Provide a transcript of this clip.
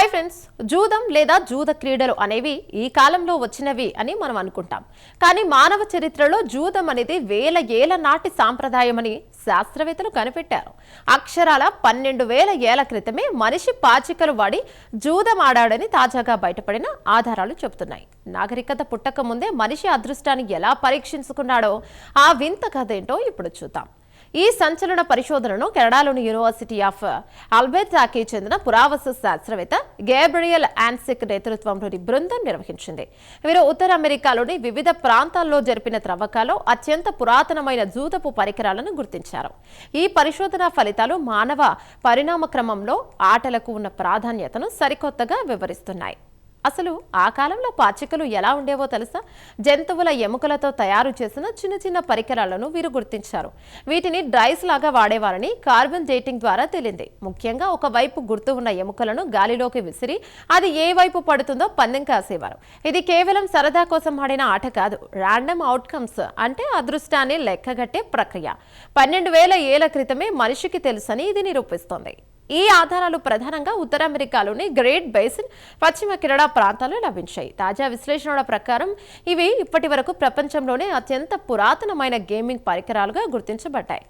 Hi friends, జూదం లేదా జూద క్రీడలు అనేవి ఈ కాలంలో వచ్చినవి అని మనం అనుకుంటాం. కానీ మానవ చరిత్రలో జూదం అనేది వేల ఏళ్ల నాటి సాంప్రదాయమని శాస్త్రవేత్తలు కనిపెట్టారు. అక్షరాల 12,000 ఏళ్ల క్రితమే మనిషి పాచికలు వాడి జూదం ఆడాడని తాజాగా బయటపడిన ఆధారాలు చెబుతున్నాయి. నాగరికత పుట్టక ముందే మనిషి అదృష్టాన్ని ఎలా పరీక్షించుకున్నాడో ఆ వింత కథ ఏంటో ఇప్పుడు చూద్దాం. ఈ సంచలన పరిశోధనను కెనడాలోని యూనివర్సిటీ ఆఫ్ ఆల్బర్టాకి చెందిన పురావస్తు శాస్త్రవేత్త గ్యాబ్రియల్ ఆన్సిక్ నేతృత్వంలోని బృందం నిర్వహించింది. వీరు ఉత్తర అమెరికాలోని వివిధ ప్రాంతాల్లో జరిపిన త్రవ్వకాల్లో అత్యంత పురాతనమైన జూదపు పరికరాలను గుర్తించారు. ఈ పరిశోధన ఫలితాలు మానవ పరిణామ క్రమంలో ఆటలకు ఉన్న ప్రాధాన్యతను సరికొత్తగా వివరిస్తున్నాయి. అసలు ఆ కాలంలో పాచికలు ఎలా ఉండేవో తెలుసా? జంతువుల ఎముకలతో తయారు చేసిన చిన్న చిన్న పరికరాలను వీరు గుర్తించారు. వీటిని డ్రైస్ లాగా వాడేవారని కార్బన్ డేటింగ్ ద్వారా తేలింది. ముఖ్యంగా ఒకవైపు గుర్తు ఉన్న ఎముకలను గాలిలోకి విసిరి అది ఏ వైపు పడుతుందో పందెం కాసేవారు. ఇది కేవలం సరదా కోసం ఆడిన ఆట కాదు, ర్యాండమ్ అవుట్కమ్స్ అంటే అదృష్టాన్ని లెక్కగట్టే ప్రక్రియ. 12,000 ఏళ్ల క్రితమే మనిషికి తెలుసని ఇది నిరూపిస్తోంది. ఈ ఆధారాలు ప్రధానంగా ఉత్తర అమెరికాలోని గ్రేట్ బేసిన్, పశ్చిమ కెనడా ప్రాంతాల్లో లభించాయి. తాజా విశ్లేషణల ప్రకారం ఇవి ఇప్పటి వరకు ప్రపంచంలోనే అత్యంత పురాతనమైన గేమింగ్ పరికరాలుగా గుర్తించబడ్డాయి.